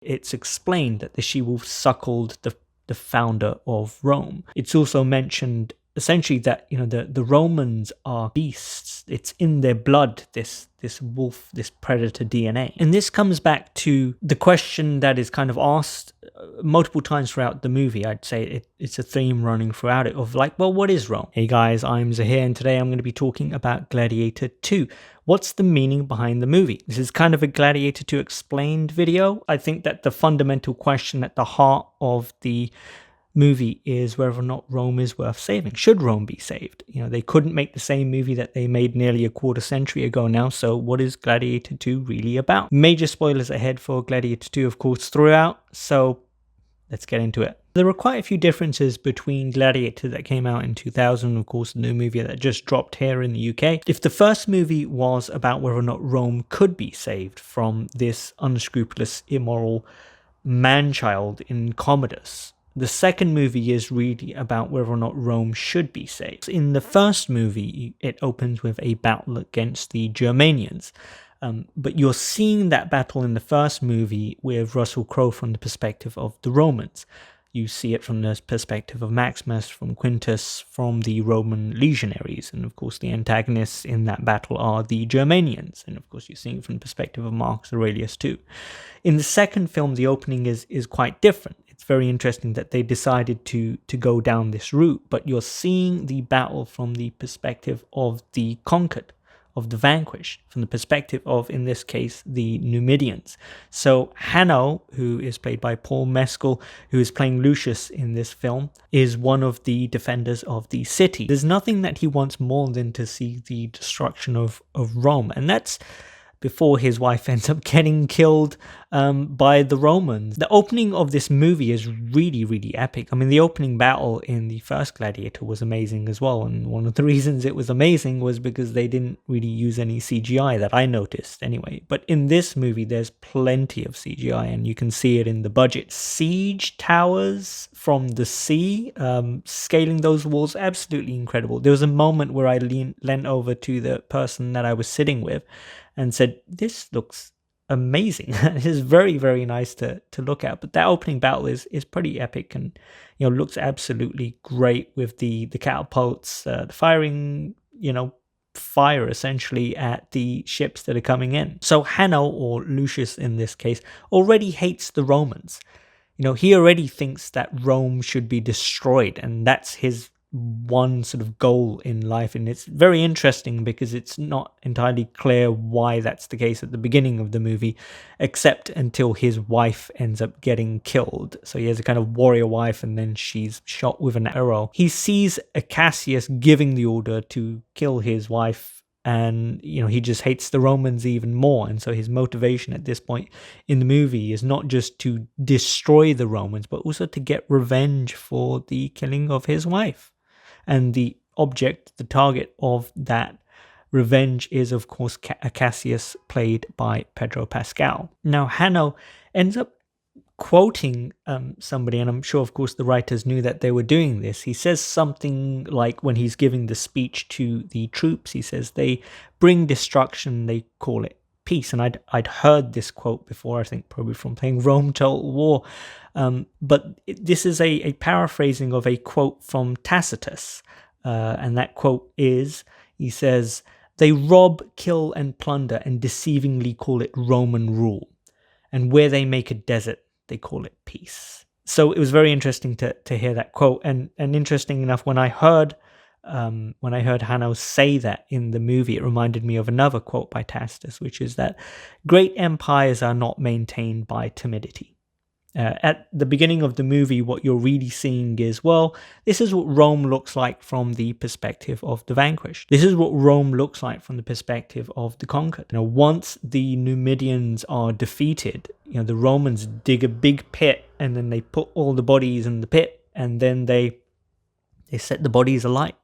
It's explained that the she-wolf suckled the founder of Rome. It's also mentioned essentially that the Romans are beasts. It's in their blood, this wolf, this predator DNA. And this comes back to the question that is kind of asked multiple times throughout the movie. I'd say it's a theme running throughout it of like, well, what is Rome? Hey guys, I'm Zahir, and today I'm going to be talking about Gladiator II. What's the meaning behind the movie? This is kind of a Gladiator II explained video. I think that the fundamental question at the heart of the movie is whether or not Rome is worth saving. Should Rome be saved? They couldn't make the same movie that they made nearly a quarter century ago now, so what is Gladiator 2 really about? Major spoilers ahead for Gladiator 2, of course, throughout, so let's get into it. There were quite a few differences between Gladiator that came out in 2000, of course, the new movie that just dropped here in the UK. If the first movie was about whether or not Rome could be saved from this unscrupulous, immoral man-child in Commodus, the second movie is really about whether or not Rome should be saved. In the first movie, it opens with a battle against the Germanians. But you're seeing that battle in the first movie with Russell Crowe from the perspective of the Romans. You see it from the perspective of Maximus, from Quintus, from the Roman legionaries. And of course, the antagonists in that battle are the Germanians. And of course, you're seeing it from the perspective of Marcus Aurelius too. In the second film, the opening is quite different. It's very interesting that they decided to go down this route, but you're seeing the battle from the perspective of the conquered, of the vanquished, from the perspective of, in this case, the Numidians. So Hanno, who is played by Paul Mescal, who is playing Lucius in this film, is one of the defenders of the city. There's nothing that he wants more than to see the destruction of Rome, and that's before his wife ends up getting killed by the Romans. The opening of this movie is really, really epic. I mean, the opening battle in the first Gladiator was amazing as well, and one of the reasons it was amazing was because they didn't really use any CGI that I noticed anyway. But in this movie, there's plenty of CGI, and you can see it in the budget. Siege towers from the sea, scaling those walls, absolutely incredible. There was a moment where I leant over to the person that I was sitting with and said, this looks amazing. It is very, very nice to look at. But that opening battle is pretty epic and looks absolutely great with the catapults, the firing, fire essentially at the ships that are coming in. So Hanno, or Lucius in this case, already hates the Romans. He already thinks that Rome should be destroyed, and that's his one sort of goal in life. And it's very interesting because it's not entirely clear why that's the case at the beginning of the movie, except until his wife ends up getting killed. So he has a kind of warrior wife, and then she's shot with an arrow. He sees Cassius giving the order to kill his wife, and he just hates the Romans even more. And so his motivation at this point in the movie is not just to destroy the Romans, but also to get revenge for the killing of his wife. And the object, the target of that revenge is, of course, Cassius, played by Pedro Pascal. Now, Hanno ends up quoting somebody, and I'm sure, of course, the writers knew that they were doing this. He says something like, when he's giving the speech to the troops, he says, they bring destruction, they call it peace. And I'd heard this quote before, I think probably from playing Rome Total War. But this is a paraphrasing of a quote from Tacitus. And that quote is, he says, they rob, kill, and plunder, and deceivingly call it Roman rule. And where they make a desert, they call it peace. So it was very interesting to hear that quote. And interesting enough, when I heard Hanno say that in the movie, it reminded me of another quote by Tacitus, which is that great empires are not maintained by timidity. At the beginning of the movie, what you're really seeing is, well, this is what Rome looks like from the perspective of the vanquished. This is what Rome looks like from the perspective of the conquered. Once the Numidians are defeated, the Romans dig a big pit, and then they put all the bodies in the pit, and then they set the bodies alight.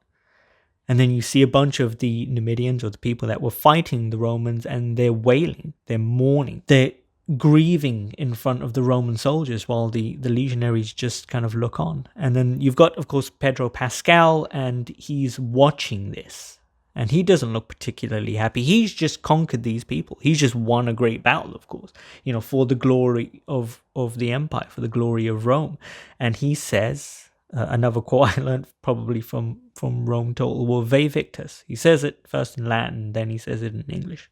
And then you see a bunch of the Numidians, or the people that were fighting the Romans, and they're wailing, they're mourning, they're grieving in front of the Roman soldiers while the legionaries just kind of look on. And then you've got, of course, Pedro Pascal, and he's watching this. and he doesn't look particularly happy. He's just conquered these people. He's just won a great battle, of course, for the glory of the empire, for the glory of Rome. And he says, another quote I learned probably from Rome Total War, Vae Victis. He says it first in Latin, then he says it in English.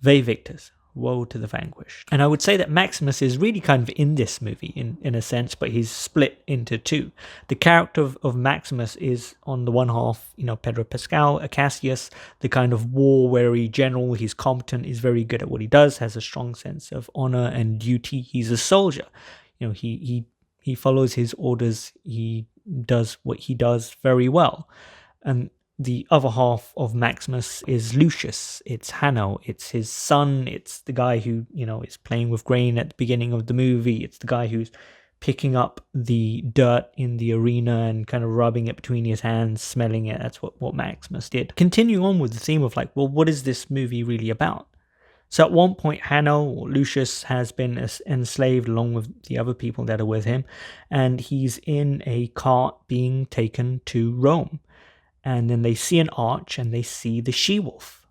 Vae Victis, woe to the vanquished. And I would say that Maximus is really kind of in this movie in a sense, but he's split into two. The character of Maximus is, on the one half, Pedro Pascal, a Cassius, the kind of war-weary general. He's competent, he's very good at what he does, has a strong sense of honor and duty. He's a soldier. He follows his orders, he does what he does very well. And the other half of Maximus is Lucius. It's Hanno. It's his son. It's the guy who, is playing with grain at the beginning of the movie. It's the guy who's picking up the dirt in the arena and kind of rubbing it between his hands, smelling it. That's what Maximus did. Continuing on with the theme of what is this movie really about? So at one point, Hanno, or Lucius, has been enslaved along with the other people that are with him, and he's in a cart being taken to Rome. And then they see an arch and they see the she-wolf.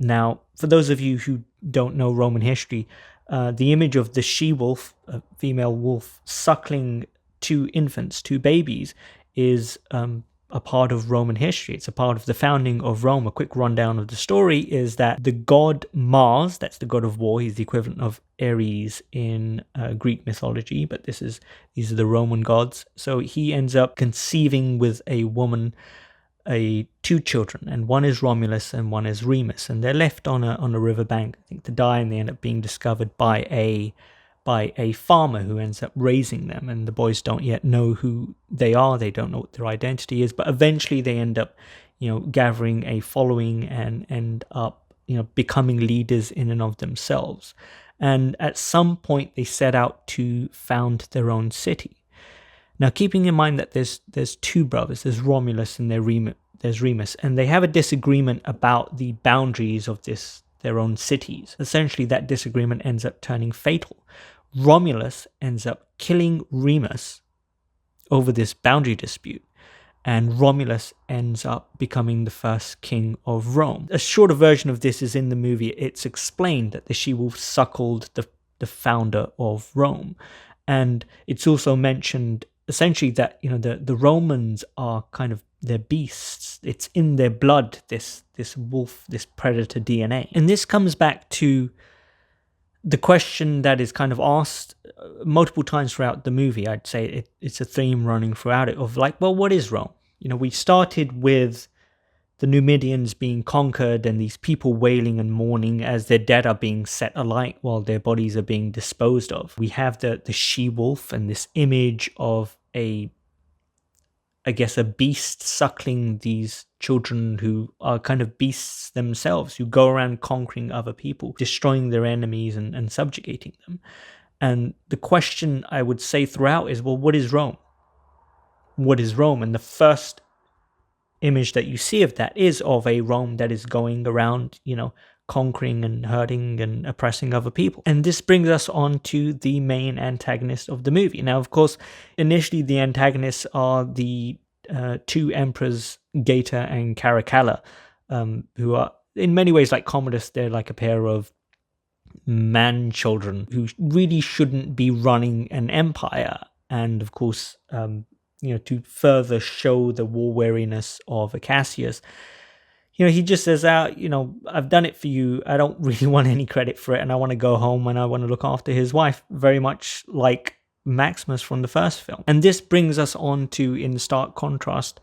Now, for those of you who don't know Roman history, the image of the she-wolf, a female wolf, suckling two infants, two babies, is a part of Roman history. It's a part of the founding of Rome. A quick rundown of the story is that the god Mars, that's the god of war, he's the equivalent of Ares in Greek mythology, but these are the Roman gods. So he ends up conceiving with a woman two children, and one is Romulus and one is Remus, and they're left on a riverbank, I think, to die, and they end up being discovered by a farmer who ends up raising them, and the boys don't yet know who they are. They don't know what their identity is, but eventually they end up gathering a following and end up becoming leaders in and of themselves. And at some point they set out to found their own city. Now, keeping in mind that there's two brothers, there's Romulus and there's Remus, and they have a disagreement about the boundaries of their own cities. Essentially, that disagreement ends up turning fatal. Romulus ends up killing Remus over this boundary dispute, and Romulus ends up becoming the first king of Rome. A shorter version of this is in the movie. It's explained that the she-wolf suckled the founder of Rome, and it's also mentioned essentially that the Romans are kind of their beasts. It's in their blood, this wolf, this predator DNA. And this comes back to the question that is kind of asked multiple times throughout the movie. I'd say it's a theme running throughout it of what is Rome? We started with the Numidians being conquered and these people wailing and mourning as their dead are being set alight while their bodies are being disposed of. We have the she-wolf and this image of a beast suckling these children who are kind of beasts themselves, who go around conquering other people, destroying their enemies and subjugating them. And the question I would say throughout is, what is Rome? What is Rome? And the first image that you see of that is of a Rome that is going around, conquering and hurting and oppressing other people. And this brings us on to the main antagonist of the movie. Now, of course, initially the antagonists are the two emperors, Gaeta and Caracalla, who are in many ways like Commodus. They're like a pair of man-children who really shouldn't be running an empire. And of course, to further show the war weariness of Cassius, he just says, I've done it for you. I don't really want any credit for it, and I want to go home and I want to look after his wife, very much like Maximus from the first film. And this brings us on to, in stark contrast,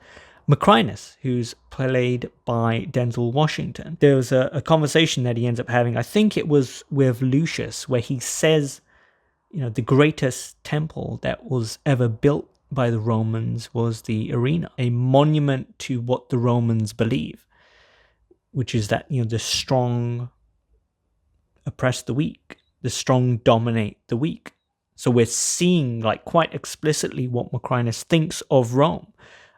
Macrinus, who's played by Denzel Washington. There was a conversation that he ends up having, I think it was with Lucius, where he says, the greatest temple that was ever built by the Romans was the arena, a monument to what the Romans believe, which is that, the strong oppress the weak, the strong dominate the weak. So we're seeing quite explicitly what Macrinus thinks of Rome.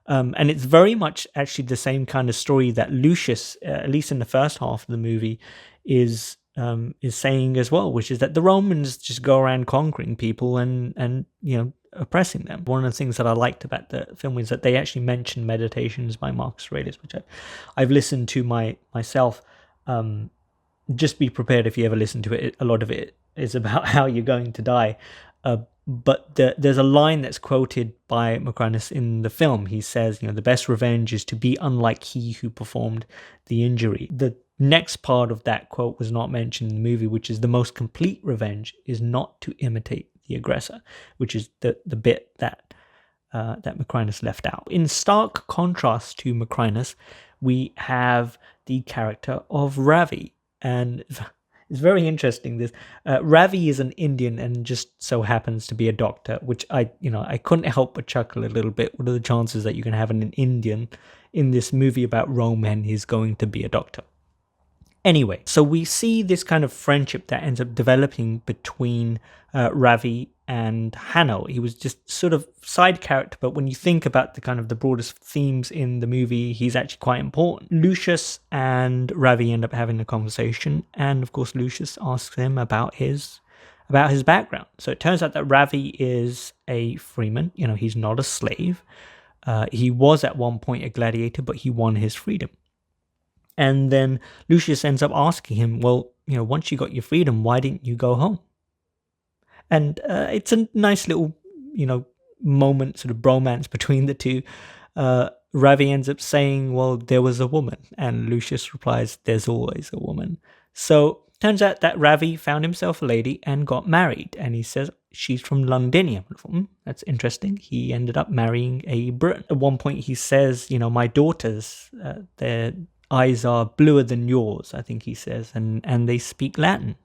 And it's very much actually the same kind of story that Lucius, at least in the first half of the movie, is saying as well, which is that the Romans just go around conquering people and oppressing them. One of the things that I liked about the film is that they actually mentioned Meditations by Marcus Aurelius, which I've listened to myself. Just be prepared if you ever listen to it. A lot of it is about how you're going to die. But there's a line that's quoted by Macrinus in the film. He says, the best revenge is to be unlike he who performed the injury. The next part of that quote was not mentioned in the movie, which is the most complete revenge is not to imitate the aggressor, which is the bit that Macrinus left out. In stark contrast to Macrinus, we have the character of Ravi. And it's very interesting. This Ravi is an Indian and just so happens to be a doctor, which I couldn't help but chuckle a little bit. What are the chances that you can have an Indian in this movie about Rome and he's going to be a doctor? Anyway, so we see this kind of friendship that ends up developing between Ravi and Hanno. He was just sort of side character, but when you think about the broadest themes in the movie, he's actually quite important. Lucius and Ravi end up having a conversation, and of course Lucius asks him about his background. So it turns out that Ravi is a freeman. He's not a slave. He was at one point a gladiator, but he won his freedom. And then Lucius ends up asking him, well, once you got your freedom, why didn't you go home? And it's a nice little, moment, sort of bromance between the two. Ravi ends up saying, well, there was a woman. And Lucius replies, there's always a woman. So turns out that Ravi found himself a lady and got married. And he says, she's from Londinium. That's interesting. He ended up marrying a Briton. At one point he says, my daughters, their eyes are bluer than yours, I think he says, and they speak Latin.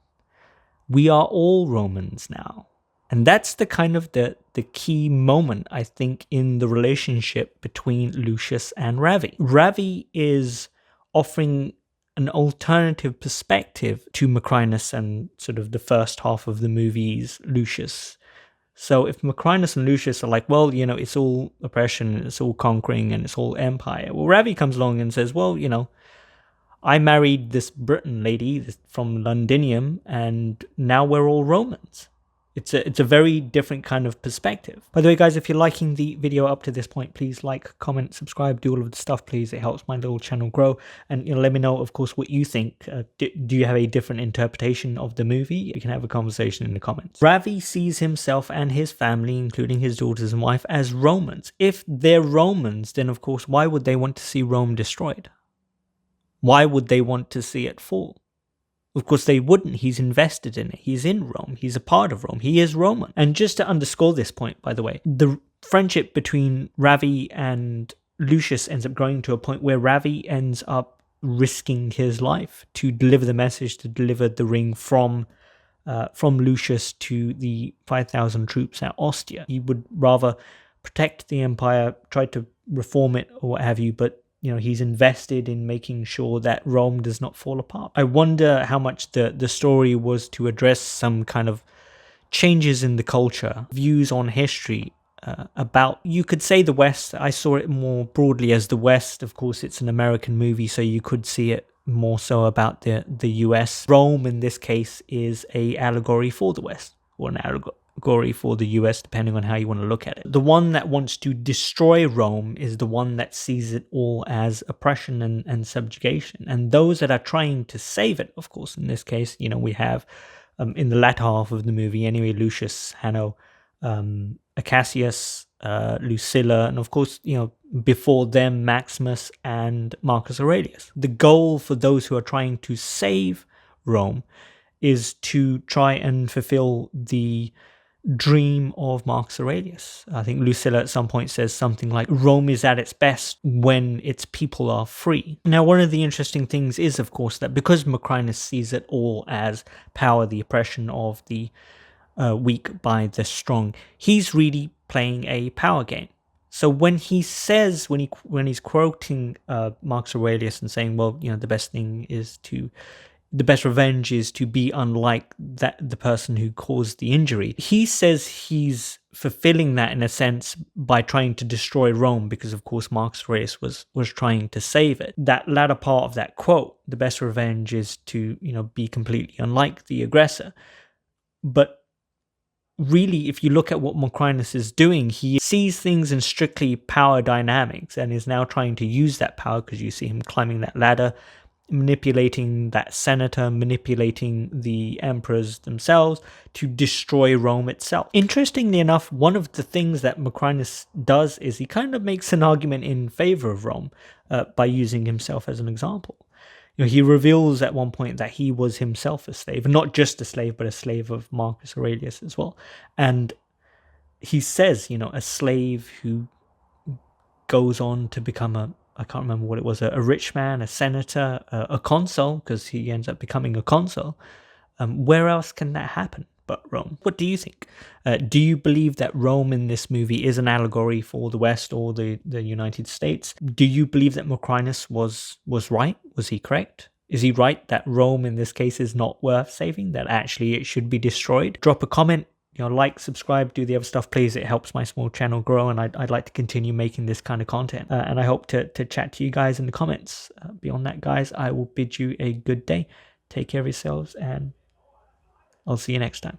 We are all Romans now. And that's the kind of the key moment, I think, in the relationship between Lucius and Ravi. Ravi is offering an alternative perspective to Macrinus and sort of the first half of the movie's Lucius. So if Macrinus and Lucius are like, well, it's all oppression, it's all conquering, and it's all empire. Well, Ravi comes along and says, well, I married this Briton lady from Londinium, and now we're all Romans. It's a very different kind of perspective. By the way, guys, if you're liking the video up to this point, please like, comment, subscribe, do all of the stuff, please. It helps my little channel grow. And let me know, of course, what you think. Do you have a different interpretation of the movie? You can have a conversation in the comments. Ravi sees himself and his family, including his daughters and wife, as Romans. If they're Romans, then of course, why would they want to see Rome destroyed? Why would they want to see it fall? Of course they wouldn't. He's invested in it. He's in Rome. He's a part of Rome. He is Roman. And just to underscore this point, by the way, the friendship between Ravi and Lucius ends up growing to a point where Ravi ends up risking his life to deliver the message, to deliver the ring from Lucius to the 5,000 troops at Ostia. He would rather protect the empire, try to reform it or what have you, but he's invested in making sure that Rome does not fall apart. I wonder how much the story was to address some kind of changes in the culture, views on history about, you could say, the West. I saw it more broadly as the West. Of course, it's an American movie, so you could see it more so about the US. Rome, in this case, is a allegory for the West, or an allegory for the US, depending on how you want to look at it. The one that wants to destroy Rome is the one that sees it all as oppression and subjugation. And those that are trying to save it, of course, in this case, we have, in the latter half of the movie anyway, Lucius, Hanno, Acacius, Lucilla, and of course, before them, Maximus and Marcus Aurelius. The goal for those who are trying to save Rome is to try and fulfill the dream of Marcus Aurelius. I think Lucilla at some point says something like, Rome is at its best when its people are free. Now, one of the interesting things is, of course, that because Macrinus sees it all as power, the oppression of the weak by the strong, he's really playing a power game. So when he says, when he's quoting Marcus Aurelius and saying, well, the best revenge is to be unlike the person who caused the injury. He says he's fulfilling that in a sense by trying to destroy Rome, because of course Marcus Aurelius was trying to save it. That latter part of that quote, the best revenge is to be completely unlike the aggressor. But really, if you look at what Macrinus is doing, he sees things in strictly power dynamics and is now trying to use that power, because you see him climbing that ladder, manipulating that senator, manipulating the emperors themselves to destroy Rome itself. Interestingly enough, one of the things that Macrinus does is he kind of makes an argument in favor of Rome by using himself as an example. He reveals at one point that he was himself a slave, not just a slave, but a slave of Marcus Aurelius as well. And he says, a slave who goes on to become I can't remember what it was, a rich man, a senator, a consul, because he ends up becoming a consul. Where else can that happen but Rome? What do you think? Do you believe that Rome in this movie is an allegory for the West or the United States? Do you believe that Macrinus was right? Was he correct? Is he right that Rome in this case is not worth saving, that actually it should be destroyed? Drop a comment. Like, subscribe, do the other stuff, please. It helps my small channel grow, and I'd like to continue making this kind of content. And I hope to chat to you guys in the comments. Beyond that, guys, I will bid you a good day. Take care of yourselves, and I'll see you next time.